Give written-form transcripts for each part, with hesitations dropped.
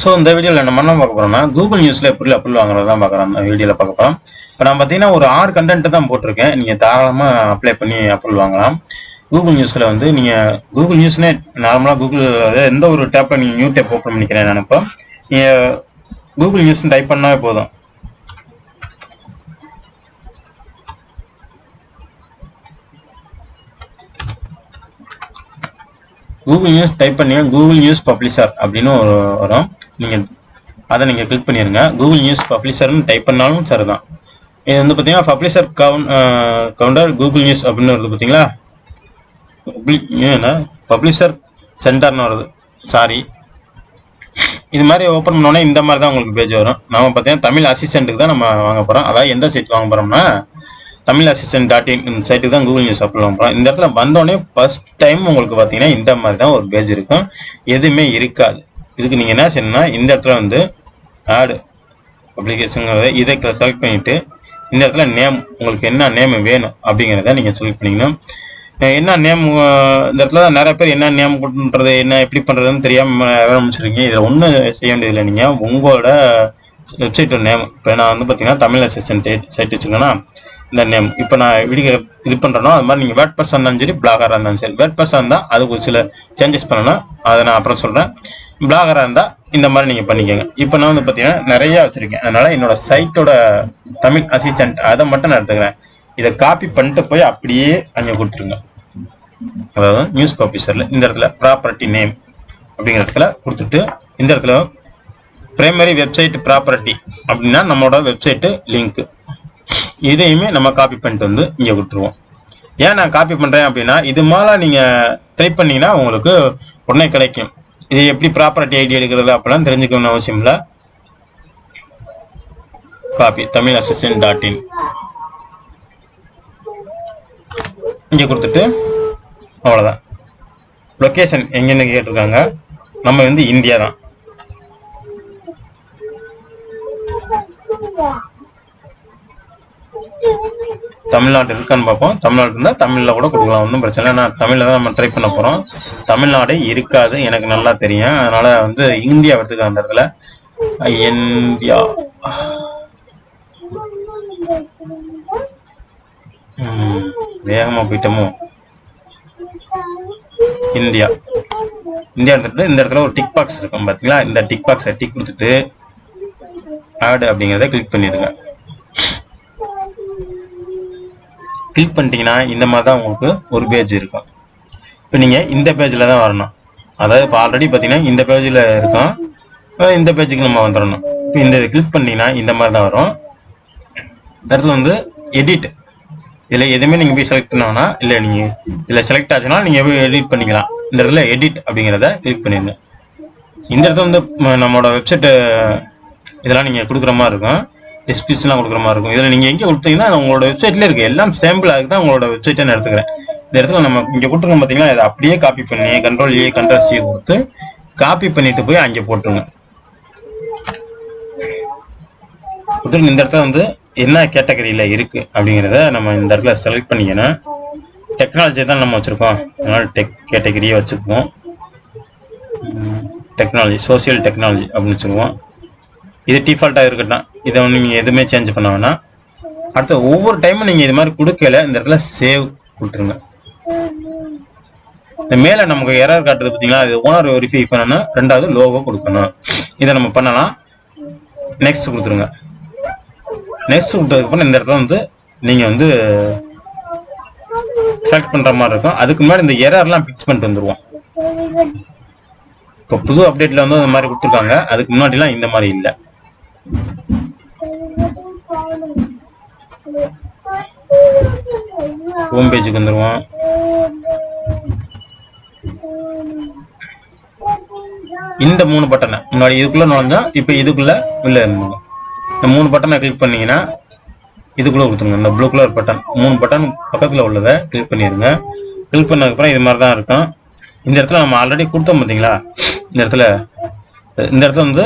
So இந்த வீடியோவில் நம்ம என்ன பார்க்க போறோம்னா கூகுள் நியூஸ்ல எப்படி அப்லோட் வாங்குறது தான் பார்க்குறோம். அந்த வீடியோவில் பார்க்க போகிறோம். இப்போ நான் பார்த்தீங்கன்னா ஒரு 6 கண்டென்ட் தான் போட்டிருக்கேன். நீங்கள் தாராளமாக அப்ளை பண்ணி அப்லோட் வாங்கலாம். கூகுள் நியூஸில் வந்து நீங்கள் கூகுள் நியூஸ்னே நார்மலாக கூகுள் எந்த ஒரு டேப்பில் நீங்கள் நியூ டேப் ஓப்பன் பண்ணிக்கிறேன் நினைப்போம். நீங்கள் கூகுள் நியூஸ்னு டைப் பண்ணாவே போதும். கூகுள் நியூஸ் டைப் பண்ணி கூகுள் நியூஸ் பப்ளிஷர் அப்படின்னு வரும். நீங்கள் அதை நீங்கள் கிளிக் பண்ணிடுங்க. கூகுள் நியூஸ் பப்ளிஷர்னு டைப் பண்ணாலும் சரி தான். இது வந்து பார்த்தீங்கன்னா பப்ளிஷர் கவுண்டர் கூகுள் நியூஸ் அப்படின்னு வருது பார்த்தீங்களா. பப்ளிஷர் சென்டர்னு வருது. சாரி, இது மாதிரி ஓப்பன் பண்ணோன்னே இந்த மாதிரி தான் உங்களுக்கு பேஜ் வரும். நம்ம பார்த்தீங்கன்னா தமிழ் அசிஸ்டண்ட்டுக்கு தான் நம்ம வாங்க போகிறோம். அதாவது எந்த சைட் வாங்க போகிறோம்னா தமிழ் assistant.in இந்த சைட்டுக்கு தான் கூகுள் நியூஸ் அப்லோட் பண்ணுறோம். இந்த இடத்துல வந்தோடனே ஃபர்ஸ்ட் டைம் உங்களுக்கு பார்த்தீங்கன்னா இந்த மாதிரி தான் ஒரு பேஜ் இருக்கும். எதுவுமே இருக்காது. இதுக்கு நீங்கள் என்ன செய்யணும்னா இந்த இடத்துல வந்து ஆடு அப்ளிகேஷனுங்கிறத இதை செலக்ட் பண்ணிவிட்டு இந்த இடத்துல நேம் உங்களுக்கு என்ன நேம் வேணும் அப்படிங்கிறத நீங்கள் செலக்ட் பண்ணிக்கணும். என்ன நேம் இந்த இடத்துல நிறைய பேர் என்ன நேம் பண்ணுறது என்ன எப்படி பண்ணுறதுன்னு தெரியாமல் ஆரம்பிச்சிருக்கீங்க. இதில் ஒன்றும் செய்ய வேண்டியதில்லை. நீங்கள் உங்களோட வெப்சைட் நேம் இப்போ நான் வந்து பார்த்தீங்கன்னா தமிழ் அசிஸ்டன்ட் சைட் வச்சுக்கோங்கன்னா இந்த நேம் இப்போ நான் வீடியோ இது பண்ணுறேனோ அது மாதிரி நீங்கள் வேர்ட் பர்ஸாக இருந்தாலும் சரி பிளாகராக இருந்தாலும் சரி. வேர்ட் பர்ஸாக இருந்தால் அதுக்கு ஒரு சில சேஞ்சஸ் பண்ணணும். அதை நான் அப்புறம் சொல்கிறேன். பிளாகராக இருந்தால் இந்த மாதிரி நீங்கள் பண்ணிக்கோங்க. இப்போ நான் வந்து பார்த்தீங்கன்னா நிறையா வச்சுருக்கேன். அதனால் என்னோட சைட்டோட தமிழ் அசிஸ்டன்ட் அதை மட்டும் நான் எடுத்துக்கிறேன். இதை காப்பி பண்ணிட்டு போய் அப்படியே அங்கே கொடுத்துருங்க. அதாவது நியூஸ் பப்ளிஷரில் இந்த இடத்துல ப்ராப்பர்ட்டி நேம் அப்படிங்கிற இடத்துல கொடுத்துட்டு இந்த இடத்துல பிரைமரி வெப்சைட் ப்ராப்பர்ட்டி அப்படின்னா நம்மளோட வெப்சைட்டு லிங்க்கு இதையுமே நம்ம காப்பி பண்ணிட்டு வந்து இங்கே விட்டுருவோம். ஏன் நான் காப்பி பண்ணுறேன் அப்படின்னா இது மேலே நீங்கள் டைப் பண்ணிங்கன்னா உங்களுக்கு உடனே கிடைக்கும். இது எப்படி ப்ராப்பர்ட்டி ஐடி எடுக்கிறது அப்படிலாம் தெரிஞ்சுக்கணும்னு அவசியம் இல்லை. காப்பி தமிழ் assistant.in இங்கே கொடுத்துட்டு அவ்வளோதான். லொக்கேஷன் எங்கன்னு கேட்டிருக்காங்க. நம்ம வந்து இந்தியா தான். தமிழ்நாடு இருக்கான்னு பார்ப்போம். தமிழ்நாடு இருந்தால் தமிழில் கூட கொடுக்கலாம், ஒன்றும் பிரச்சனை இல்லை. நான் தமிழில் தான் நம்ம ட்ரை பண்ண போகிறோம். தமிழ்நாடு இருக்காது எனக்கு நல்லா தெரியும். அதனால் வந்து இந்தியா எடுத்துக்க அந்த இடத்துல இந்தியா வேகமாக போயிட்டோமோ. இந்தியா எடுத்துட்டு இந்த இடத்துல ஒரு டிக் பாக்ஸ் இருக்கும் பார்த்தீங்களா. இந்த டிக் பாக்ஸை டிக் கொடுத்துட்டு ஆட் அப்படிங்கிறத கிளிக் பண்ணிடுங்க. கிளிக் பண்ணிட்டீங்கன்னா இந்த மாதிரி தான் உங்களுக்கு ஒரு பேஜ் இருக்கும். இப்போ நீங்கள் இந்த பேஜில் தான் வரணும். அதாவது இப்போ ஆல்ரெடி பார்த்தீங்கன்னா இந்த பேஜில் இருக்கும். இந்த பேஜுக்கு நம்ம வந்துடணும். இப்போ இந்த கிளிக் பண்ணிங்கன்னா இந்த மாதிரி தான் வரும். இடத்துல வந்து எடிட், இதில் எதுவுமே நீங்கள் போய் செலக்ட் பண்ணோன்னா இல்லை நீங்கள் இதில் செலக்ட் ஆச்சுன்னா நீங்கள் போய் எடிட் பண்ணிக்கலாம். இந்த இடத்துல எடிட் அப்படிங்கிறத கிளிக் பண்ணிடுங்க. இந்த இடத்துல வந்து நம்மளோட வெப்சைட்டு இதெல்லாம் நீங்கள் கொடுக்குற மாதிரி இருக்கும். டிஸ்கிரிப்ஷன்லாம் கொடுக்குற மாதிரி இருக்கும். இதில் நீங்கள் எங்கே கொடுத்தீங்கன்னா உங்களோட வெப்சைட்லேயே இருக்குது. எல்லாம் சாம்பிள் அதுக்கு தான் உங்களோட வெப்சைட்டை நான் எடுத்துக்கிறேன். இந்த இடத்துல நம்ம இங்கே கொடுத்துருக்கோம் பார்த்தீங்கன்னா இதை அப்படியே காப்பி பண்ணி Ctrl+A Ctrl+C கொடுத்து காப்பி பண்ணிட்டு போய் அங்கே போட்டுருங்க. இந்த இடத்துல வந்து என்ன கேட்டகரியில் இருக்குது அப்படிங்கிறத நம்ம இந்த இடத்துல செலக்ட் பண்ணிக்கணும். டெக்னாலஜி தான் நம்ம வச்சுருக்கோம். அதனால் டெக் கேட்டகரியே வச்சுக்குவோம். டெக்னாலஜி சோசியல் டெக்னாலஜி அப்படின்னு வச்சுக்குவோம். இது டிஃபால்ட்டாக இருக்கட்டும். இதை ஒன்று நீங்கள் எதுவுமே சேஞ்ச் பண்ண வேணாம். அடுத்து ஒவ்வொரு டைமும் நீங்கள் இது மாதிரி கொடுக்கல இந்த இடத்துல சேவ் கொடுத்துருங்க. இந்த மேலே நமக்கு எரர் காட்டுது பார்த்தீங்களா, இது ஓனர் வெரிஃபை பண்ணணும். ரெண்டாவது லோகோ கொடுக்கணும். இதை நம்ம பண்ணலாம். நெக்ஸ்ட் கொடுத்துருங்க. நெக்ஸ்ட் கொடுத்ததுக்கப்புறம் இந்த இடத்துல வந்து நீங்கள் வந்து செலக்ட் பண்ணுற மாதிரி இருக்கும். அதுக்கு முன்னாடி இந்த எரர்லாம் ஃபிக்ஸ் பண்ணிட்டு வந்துடுவோம். இப்போ புது அப்டேட்டில் வந்து இந்த மாதிரி கொடுத்துருக்காங்க. அதுக்கு முன்னாடிலாம் இந்த மாதிரி இல்லை. ஹோம் பேஜுக்கு வந்துடுவோம். இந்த 3 பட்டனை முன்னாடி இதுக்குள்ளே நுழைஞ்சா இப்போ இதுக்குள்ளே இல்லை இருந்துங்க. இந்த 3 பட்டனை கிளிக் பண்ணிங்கன்னா இதுக்குள்ளே கொடுத்துருங்க. இந்த ப்ளூ கலர் பட்டன் 3 பட்டன் பக்கத்தில் உள்ளதை கிளிக் பண்ணிடுங்க. கிளிக் பண்ணதுக்கப்புறம் இது மாதிரி தான் இருக்கும். இந்த இடத்துல நம்ம ஆல்ரெடி கொடுத்தோம் பார்த்தீங்களா. இந்த இடத்துல வந்து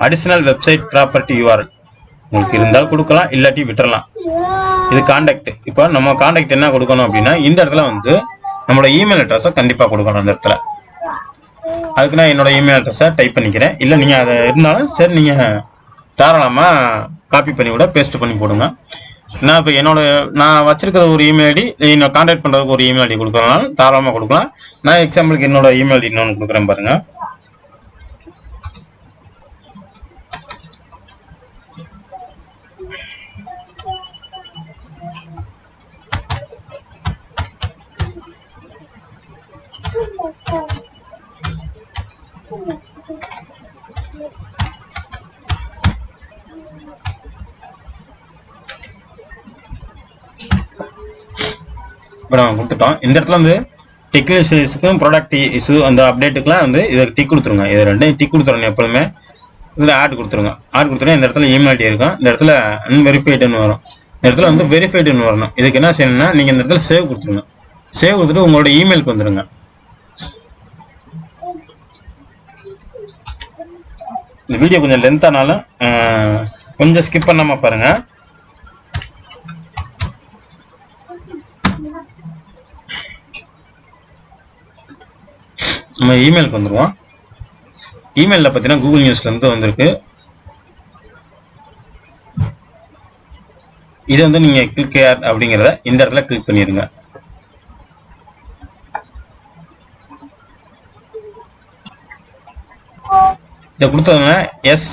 அடிஷனல் வெப்சைட் ப்ராப்பர்ட்டி URL உங்களுக்கு இருந்தால் கொடுக்கலாம், இல்லாட்டி விட்டுறலாம். இது கான்டாக்ட். இப்போ நம்ம கான்டாக்ட் என்ன கொடுக்கணும் அப்படின்னா இந்த இடத்துல வந்து நம்மளோட இமெயில் அட்ரஸை கண்டிப்பாக கொடுக்கணும். அந்த இடத்துல அதுக்கு நான் என்னோட இமெயில் அட்ரஸை டைப் பண்ணிக்கிறேன். இல்லை நீங்கள் அதை இருந்தாலும் சரி நீங்கள் தாராளமாக காப்பி பண்ணி கூட பேஸ்ட் பண்ணி போடுங்க. நான் இப்போ நான் வச்சிருக்கிற ஒரு இமெயில் ஐடி என்னை கான்டாக்ட் பண்ணுறதுக்கு ஒரு இமெயில் ஐடி கொடுக்குறதுனால தாராளமாக கொடுக்கலாம். நான் எக்ஸாம்பிளுக்கு என்னோட இமெயில் ஐடி இன்னொன்று கொடுக்குறேன் பாருங்கள். இப்போ நம்ம கொடுத்துட்டோம். இந்த இடத்துல வந்து டெக்னிஷியஸுக்கும் ப்ராடக்ட் இஷ்யூ அந்த அப்டேட்டுக்குலாம் வந்து இதை டிக் கொடுத்துருங்க. இது ரெண்டையும் டிக் கொடுத்துருங்க. எப்பொழுதுமே இதில் ஆட் கொடுத்துருங்க. ஆட் கொடுத்துருங்க. இந்த இடத்துல இமெயில் ஐடி இருக்கும். இந்த இடத்துல அன்வெரிஃபைடுன்னு வரும். இந்த இடத்துல வந்து வெரிஃபைடுன்னு வரணும். இதுக்கு என்ன செய்யணும்னா நீங்கள் இந்த இடத்துல சேவ் கொடுத்துருங்க. சேவ் கொடுத்துட்டு உங்களோட இமெயிலுக்கு வந்துடுங்க. இந்த வீடியோ கொஞ்சம் லென்த்தானாலும் கொஞ்சம் ஸ்கிப் பண்ணாமல் பாருங்கள். நம்ம இமெயிலுக்கு வந்துடுவோம். இமெயிலில் பார்த்தீங்கன்னா கூகுள் நியூஸ்லேருந்து வந்திருக்கு. இதை வந்து நீங்கள் கிளிக் ஏர் அப்படிங்கிறத இந்த இடத்துல கிளிக் பண்ணிடுங்க. இதை கொடுத்ததுனா எஸ்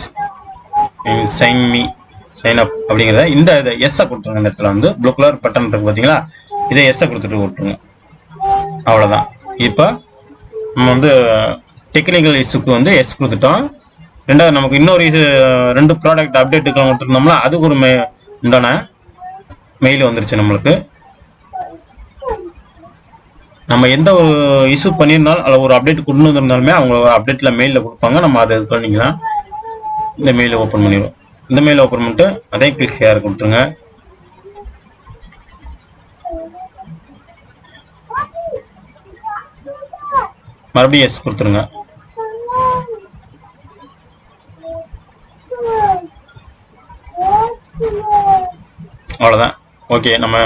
சைன் அப் அப்படிங்கிறத இந்த எஸ்ஸை கொடுத்துருங்க. இந்த இடத்துல வந்து ப்ளூ கலர் பட்டன் இருக்கு பார்த்தீங்களா, இதை எஸ்ஸை கொடுத்துட்டு விட்டுருங்க. அவ்வளோதான். இப்போ நம்ம வந்து டெக்னிக்கல் இஷ்யூக்கு வந்து எஸ் கொடுத்துட்டோம். ரெண்டாவது நமக்கு இன்னொரு 2 ப்ராடக்ட் அப்டேட்டுக்கு கொடுத்துருந்தோம்னா அதுக்கு ஒரு உண்டான மெயில் வந்துருச்சு நம்மளுக்கு. நம்ம எந்த ஒரு இஷ்யூ பண்ணியிருந்தாலும் அதில் ஒரு அப்டேட் கொண்டு வந்திருந்தாலுமே அவங்க அப்டேட்டில் மெயிலில் கொடுப்பாங்க. நம்ம அதை இது பண்ணிக்கலாம். இந்த மெயிலை ஓப்பன் பண்ணிடுவோம். இந்த மெயிலை ஓப்பன் பண்ணிட்டு அதே கிளிக் ஷேர் கொடுத்துருங்க. மறுபடியும் எஸ் கொடுத்துருங்க. அவ்வளோதான். ஓகே, நம்ம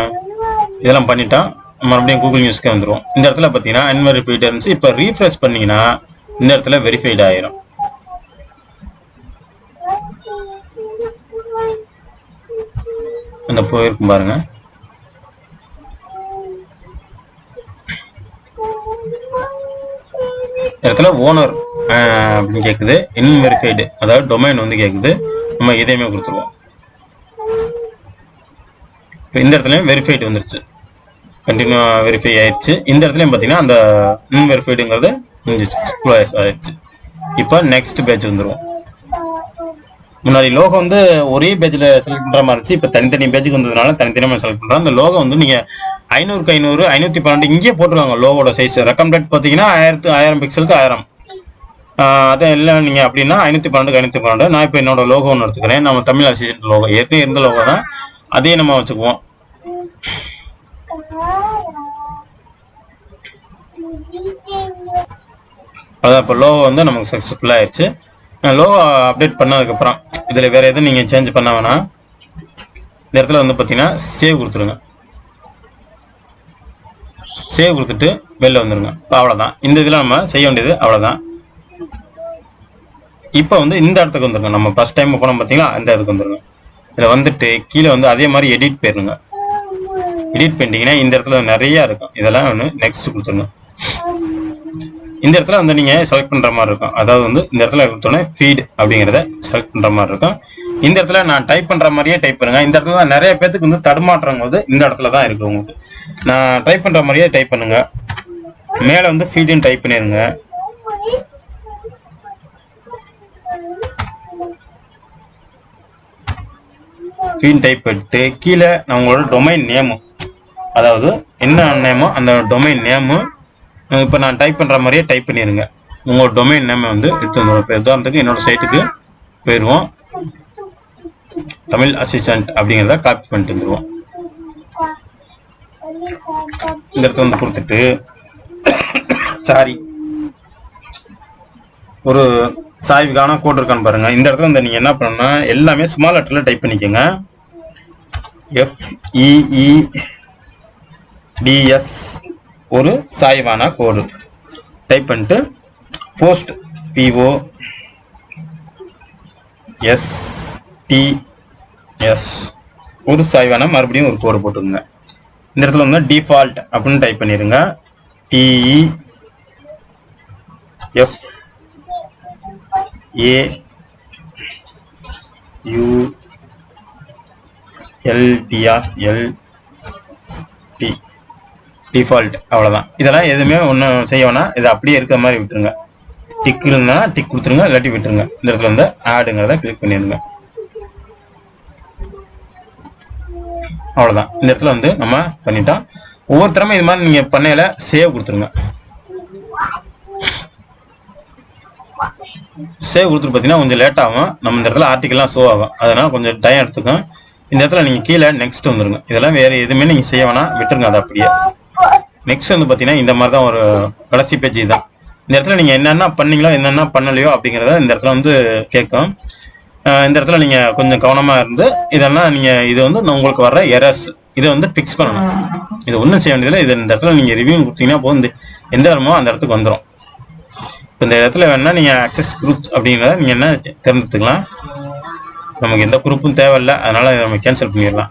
இதெல்லாம் பண்ணிட்டோம். மறுபடியும் கூகுள் நியூஸ்க்கு வந்துடுவோம். இந்த இடத்துல பார்த்தீங்கன்னா அன்வெரிஃபைடு இருந்துச்சு. இப்போ ரீஃப்ரெஷ் பண்ணிங்கன்னா இந்த இடத்துல வெரிஃபைடு ஆயிரும். அந்த போயிருக்கும் பாருங்க. இடத்துல ஓனர் அப்படின்னு கேட்குது. இன்வெரிஃபைடு அதாவது டொமைன் வந்து கேட்குது. நம்ம இதையுமே கொடுத்துருவோம். இப்போ இந்த இடத்துலையும் வெரிஃபைடு வந்துருச்சு. கண்டினியூ வெரிஃபை ஆயிடுச்சு. இந்த இடத்துலையும் பார்த்தீங்கன்னா அந்த இன்வெரிஃபைடுங்கிறது ஆயிடுச்சு. இப்போ நெக்ஸ்ட் பேஜ் வந்துடுவோம். முன்னாடி லோகோ வந்து ஒரே பேஜில் செலக்ட் பண்ணுற மாதிரி இருந்துச்சு. இப்போ தனித்தனி பேஜுக்கு வந்ததுனால தனித்தனியாக செலக்ட் பண்ணுறோம். அந்த லோகோ வந்து நீங்கள் 500க்கு 500 512 இங்கேயே போட்டுருவாங்க. லோகோட சைஸ் ரெக்கமெண்டட் பார்த்தீங்கன்னா 1000 பிக்சலுக்கு 1000. அதை இல்லை நீங்கள் அப்படின்னா 512க்கு 512. நான் இப்போ என்னோட லோகோ ஒன்று எடுத்துக்கிறேன். நம்ம தமிழ் அசிஸ்டன்ட் லோகோ ஏற்கனவே இருந்த லோகோ தான், அதே நம்ம வச்சுக்குவோம். அதான் இப்போ லோகோ வந்து நமக்கு சக்ஸஸ்ஃபுல்லாக ஆயிடுச்சு. லோகோ அப்டேட் பண்ணதுக்கப்புறம் இதில் வேறு எதுவும் நீங்கள் சேஞ்ச் பண்ண வேணாம். இந்த இடத்துல வந்து பார்த்தீங்கன்னா சேவ் கொடுத்துருங்க. சேவ் கொடுத்துட்டு வெளில வந்துடுங்க. அவ்வளோதான். இந்த இதில் நம்ம செய்ய வேண்டியது அவ்வளோதான். இப்போ வந்து இந்த இடத்துக்கு வந்துருங்க. நம்ம ஃபர்ஸ்ட் டைம் போனோம் பார்த்தீங்களா, இந்த இடத்துக்கு வந்துருங்க. இதில் வந்துட்டு கீழே வந்து அதே மாதிரி எடிட் போயிருங்க. எடிட் பண்ணிட்டீங்கன்னா இந்த இடத்துல நிறையா இருக்கும். இதெல்லாம் ஒன்று நெக்ஸ்ட் கொடுத்துருங்க. இந்த இடத்துல வந்து நீங்கள் செலக்ட் பண்ணுற மாதிரி இருக்கும். அதாவது வந்து இந்த இடத்துல கொடுத்தோன்னே ஃபீட் அப்படிங்கிறத செலக்ட் பண்ணுற மாதிரி இருக்கும். இந்த இடத்துல நான் டைப் பண்ணுற மாதிரியே டைப் பண்ணுங்க. இந்த இடத்துல தான் நிறைய பேத்துக்கு வந்து தடுமாற்றம் போது இந்த இடத்துல தான் இருக்குது உங்களுக்கு. நான் டைப் பண்ணுற மாதிரியே டைப் பண்ணுங்க. மேலே வந்து ஃபீடுன்னு டைப் பண்ணிடுங்க. ஃபீட் டைப் பண்ணிட்டு கீழே நான் உங்களோட டொமைன் நேமு, அதாவது என்ன நேமோ அந்த டொமைன் நேமு இப்போ நான் டைப் பண்ணுற மாதிரியே டைப் பண்ணிடுங்க. உங்களோட டொமைன் நேமை வந்து எடுத்து வந்துடும். இப்போ உதாரணத்துக்கு என்னோட சைட்டுக்கு போயிடுவோம். தமிழ் அசிஸ்டன்ட் அப்படிங்கிறத காப்பி பண்ணிட்டு வந்துடுவோம். இந்த இடத்துல வந்து கொடுத்துட்டு சாரி ஒரு சாய்வுக்கான கோட் இருக்கான்னு பாருங்க. இந்த இடத்துல வந்து நீங்கள் என்ன பண்ணணும்னா எல்லாமே ஸ்மால் லெட்டரில் டைப் பண்ணிக்கோங்க. FEEDS ஒரு சாய்வான கோடு டைப் பண்ணிட்டு போஸ்ட் POSTS ஒரு சாய்வான மறுபடியும் ஒரு கோடு போட்டுருங்க. இந்த இடத்துல வந்து டிஃபால்ட் அப்படின்னு டைப் பண்ணிருங்க. DEFAULT default. அவ்வளவுதான். இதெல்லாம் எதுவுமே ஒன்றும் செய்ய வேணாம். இதை அப்படியே இருக்கிற மாதிரி விட்டுருங்க. டிக் இருந்தா டிக் கொடுத்துருங்க, இல்லாட்டி விட்டுருங்க. இந்த இடத்துல வந்து ஆடுங்கிறத கிளிக் பண்ணிடுங்க. அவ்வளவுதான். இந்த இடத்துல வந்து நம்ம பண்ணிட்டோம். ஒவ்வொருத்தரமே இது மாதிரி நீங்க பண்ணையில சேவ் கொடுத்துருங்க. சேவ் கொடுத்துட்டு பார்த்தீங்கன்னா கொஞ்சம் லேட் ஆகும். நம்ம இந்த இடத்துல ஆர்டிகல்லாம் ஷோ ஆகும். அதனால கொஞ்சம் டைம் எடுத்துக்கும். இந்த இடத்துல நீங்க கீழே நெக்ஸ்ட் வந்துருங்க. இதெல்லாம் வேற எதுவுமே நீங்க செய்ய வேணாம், விட்டுருங்க. அதை அப்படியே நெக்ஸ்ட் வந்து பார்த்தீங்கன்னா இந்த மாதிரி தான் ஒரு கடைசி பேஜ் தான். இந்த இடத்துல நீங்க என்னென்ன பண்ணீங்களோ என்னென்ன பண்ணலையோ அப்படிங்கிறத இந்த இடத்துல வந்து கேட்கும். இந்த இடத்துல நீங்க கொஞ்சம் கவனமா இருந்து இதெல்லாம் நீங்க இது வந்து உங்களுக்கு வர்ற எரர்ஸ் இதை வந்து ஃபிக்ஸ் பண்ணணும். இது ஒன்றும் செய்ய வேண்டியதில்லை. இது இந்த இடத்துல நீங்க ரிவ்யூ கொடுத்தீங்கன்னா போதும், எந்த இடமோ அந்த இடத்துக்கு வந்துடும். இந்த இடத்துல வேணா நீங்க அக்சஸ் குரூப்ஸ் அப்படிங்கிறத நீங்க என்ன தேர்ந்தெடுத்துக்கலாம். நமக்கு எந்த குரூப்பும் தேவையில்லை, அதனால நம்ம கேன்சல் பண்ணிடலாம்.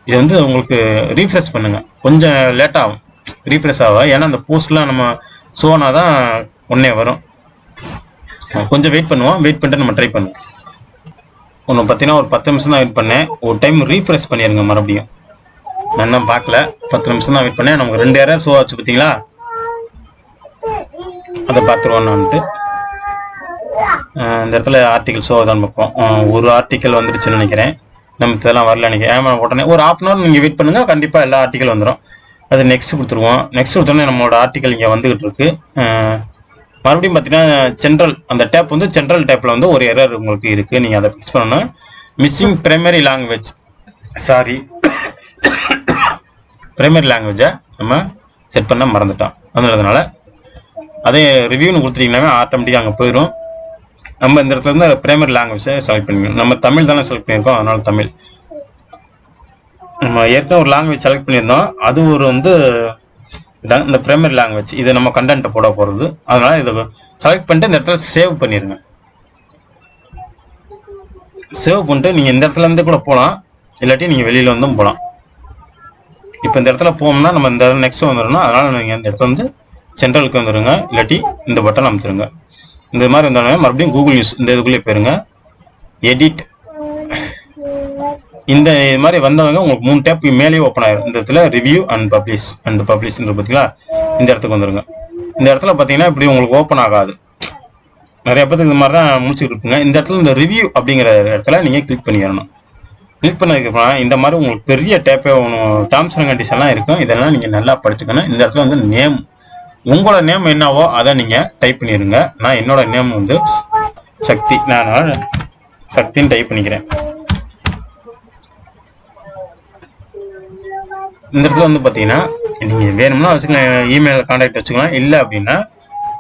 இது வந்து உங்களுக்கு ரீஃப்ரெஷ் பண்ணுங்க, கொஞ்சம் லேட் ஆகும் ரீஃப்ரெஷ் ஆகும். ஏன்னா அந்த போஸ்ட்லாம் நம்ம ஷோனா தான் உடனே வரும். கொஞ்சம் வெயிட் பண்ணுவோம். வெயிட் பண்ணிட்டு நம்ம ட்ரை பண்ணுவோம். ஒன்று பார்த்தீங்கன்னா ஒரு 10 நிமிஷம் தான் வெயிட் பண்ணேன். ஒரு டைம் ரீஃப்ரெஷ் பண்ணிடுங்க மறுபடியும். நான் தான் பார்க்கல, 10 நிமிஷம் தான் வெயிட் பண்ணேன். நமக்கு 2 எரர் ஷோ ஆச்சு பார்த்தீங்களா. அதை பார்த்துருவோம். நான்ட்டு இந்த இடத்துல ஆர்டிகல் ஷோ தான் பார்ப்போம். ஒரு ஆர்டிக்கல் வந்துருச்சுன்னு நினைக்கிறேன். நமக்கு இதெல்லாம் வரல நினைக்கிறேன். ஏமா உடனே ஒரு 1/2 hour நீங்கள் வெயிட் பண்ணுங்கள், கண்டிப்பாக எல்லா ஆர்டிக்கல் வந்துடும். அது நெக்ஸ்ட் கொடுத்துருவோம். நெக்ஸ்ட் கொடுத்தோன்னே நம்மளோட ஆர்டிக்கல் இங்கே வந்துகிட்டு இருக்கு. மறுபடியும் பார்த்தீங்கன்னா சென்ட்ரல் அந்த டேப் வந்து சென்ட்ரல் டேப்பில் வந்து ஒரு எரர் உங்களுக்கு இருக்குது. நீங்கள் அதை ஃபிக்ஸ் பண்ணணும். Missing primary language, sorry primary லாங்குவேஜை நம்ம செட் பண்ண மறந்துட்டோம். அதனால அதே ரிவ்யூன்னு கொடுத்துட்டீங்கன்னா ஆட்டோமேட்டிக்காக அங்கே போயிடும். நம்ம இந்த இடத்துல இருந்து பிரைமரி லாங்குவேஜை செலக்ட் பண்ணிக்கணும். நம்ம தமிழ் தானே செலக்ட் பண்ணியிருக்கோம், அதனால தமிழ். நம்ம ஏற்கனவே ஒரு லாங்குவேஜ் செலக்ட் பண்ணியிருந்தோம், அது ஒரு வந்து இந்த பிரைமரி லாங்குவேஜ். இது நம்ம கண்டென்ட்டை போட போகிறது. அதனால இதை செலக்ட் பண்ணிட்டு இந்த இடத்துல சேவ் பண்ணிடுங்க. சேவ் பண்ணிட்டு நீங்கள் இந்த இடத்துல இருந்து கூட போகலாம், இல்லாட்டி நீங்கள் வெளியில் வந்தும் போகலாம். இப்போ இந்த இடத்துல போகணும்னா நம்ம இந்த நெக்ஸ்ட் வந்துடணும். அதனால் நீங்கள் இந்த இடத்துல வந்து சென்ட்ரலுக்கு வந்துடுங்க, இல்லாட்டி இந்த பட்டன் அமுத்துருங்க. இந்த மாதிரி வந்தாலும் மறுபடியும் கூகுள் நியூஸ் இந்த இதுக்குள்ளே போயிருங்க. எடிட் இந்த மாதிரி வந்தவங்க உங்களுக்கு 3 டேப் மேலேயே ஓப்பன் ஆயிரும். இந்த இடத்துல ரிவ்யூ அண்ட் பப்ளிஷ் பார்த்தீங்களா, இந்த இடத்துக்கு வந்துருங்க. இந்த இடத்துல பார்த்தீங்கன்னா இப்படி உங்களுக்கு ஓப்பன் ஆகாது. நிறைய பேருக்கு இது மாதிரி தான் முடிச்சுட்டு இருப்பீங்க. இந்த இடத்துல இந்த ரிவ்யூ அப்படிங்கிற இடத்துல நீங்கள் கிளிக் பண்ணிடணும். கிளிக் பண்ணதுக்கப்புறம் இந்த மாதிரி உங்களுக்கு பெரிய டேப்பே டேர்ம்ஸ் அண்ட் கண்டிஷன்லாம் இருக்கும். இதெல்லாம் நீங்கள் நல்லா படிச்சுக்கணும். இந்த இடத்துல வந்து நேம், உங்களோட நேம் என்னவோ அதை நீங்கள் டைப் பண்ணிடுங்க. நான் என்னோட நேம் வந்து சக்தி, நான் சக்தின்னு டைப் பண்ணிக்கிறேன். இந்த இடத்துல வந்து பார்த்தீங்கன்னா நீங்கள் வேணும்னா வச்சுக்கலாம், இமெயில் கான்டாக்ட் வச்சுக்கலாம். இல்லை அப்படின்னா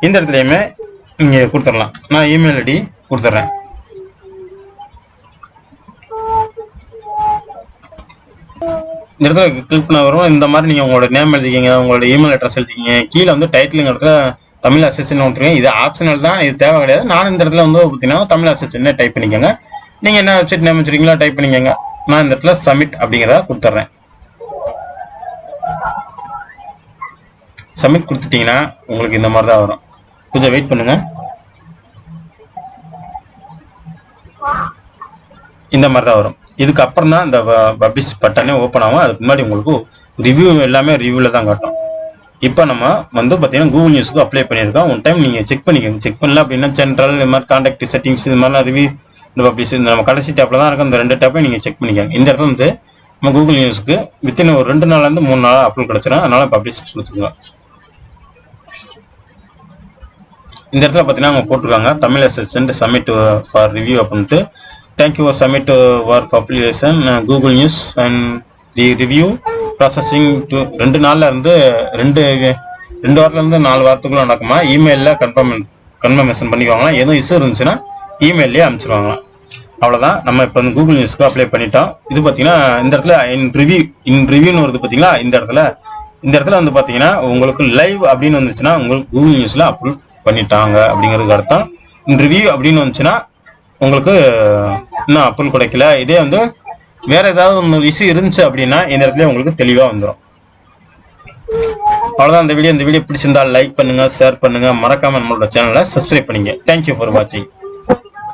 இந்த இடத்துலையுமே நீங்கள் கொடுத்துடலாம். நான் இமெயில் ஐடி கொடுத்துட்றேன். இந்த இடத்துல கிளிக் பண்ண வரும். இந்த மாதிரி நீங்கள் உங்களோட நேம் எழுதிக்கிங்க, உங்களோட இமெயில் அட்ரஸ் எழுதிக்கிங்க. கீழே வந்து டைட்டில் இடத்துல தமிழ் அசிஸ்டன்ட் கொடுத்துருங்க. இது ஆப்ஷனல் தான், இது தேவை கிடையாது. நான் இந்த இடத்துல வந்து பார்த்தீங்கன்னா தமிழ் அசிஸ்டன்ட் டைப் பண்ணிக்கோங்க. நீங்கள் என்ன வெப்சைட் நேம் வச்சுருக்கீங்களோ டைப் பண்ணிக்கோங்க. நான் இந்த இடத்துல சப்மிட் அப்படிங்கிறத கொடுத்துட்றேன். சப்மிட் கொடுத்துட்டீங்கன்னா உங்களுக்கு இந்த மாதிரி தான் வரும். கொஞ்சம் வெயிட் பண்ணுங்க. இந்த மாதிரி தான் வரும். இதுக்கு அப்புறம் தான் இந்த பப்ளிஷ் பட்டனே ஓப்பன் ஆகும். அதுக்கு முன்னாடி உங்களுக்கு ரிவ்யூ எல்லாமே ரிவ்யூவில் தான் காட்டும். இப்போ நம்ம வந்து பார்த்தீங்கன்னா கூகுள் நியூஸ்க்கு அப்ளை பண்ணியிருக்கோம். ஒன் டைம் நீங்கள் செக் பண்ணிக்கோங்க. செக் பண்ணல அப்படின்னா சென்ட்ரல் இது மாதிரி கான்டாக்ட் செட்டிங்ஸ் இது மாதிரிலாம் ரிவ்யூ இந்த பப்ளிஷ் இந்த நம்ம கடைசி டேப்பில் தான் இருக்கும். இந்த 2 டேப்பையும் நீங்கள் செக் பண்ணிக்கோங்க. இந்த இடத்துல வந்து நம்ம கூகுள் நியூஸ்க்கு வித்தின் ஒரு 2 நாள்லேருந்து 3 நாள் அப்லோட் கிடச்சிடும். அதனால பப்ளிஷ் கொடுத்துருங்க. இந்த இடத்துல பார்த்தீங்கன்னா அவங்க போட்டிருக்காங்க Tamil assistant submit for review அப்படின்ட்டு. Thank you for submit for publication Google News and the review processing 2 நாளில் இருந்து 2 வாரத்துலேருந்து 4 வாரத்துக்குள்ள நடக்குமா. இமெயிலில் கன்ஃபர்மேஷன் பண்ணிக்குவாங்களா. எதுவும் இஷ்யூ இருந்துச்சுன்னா இமெயிலே அனுப்பிச்சிருவாங்களா. அவ்வளோதான். நம்ம இப்போ வந்து கூகுள் நியூஸ்க்கு அப்ளை பண்ணிட்டோம். இது பார்த்தீங்கன்னா இந்த இடத்துல இன் ரிவ்யூன்னு வருது பார்த்தீங்களா. இந்த இடத்துல வந்து பார்த்தீங்கன்னா உங்களுக்கு லைவ் அப்படின்னு வந்துச்சுன்னா உங்களுக்கு கூகுள் நியூஸில் பண்ணிட்டாங்க அப்படிங்கிறதுக்கு அர்த்தம். ரிவ்யூ அப்படின்னு வந்துச்சுன்னா உங்களுக்கு இன்னும் அப்ரூவல் கிடைக்கல. இதே வந்து வேற ஏதாவது ஒன்று இஷ்யூ இருந்துச்சு அப்படின்னா இந்த இடத்துல உங்களுக்கு தெளிவாக வந்துடும். அவ்வளோதான் இந்த வீடியோ பிடிச்சிருந்தா லைக் பண்ணுங்க, ஷேர் பண்ணுங்க, மறக்காம நம்மளோட சேனலை சப்ஸ்கிரைப் பண்ணுங்க. தேங்க்யூ ஃபார் வாட்சிங்.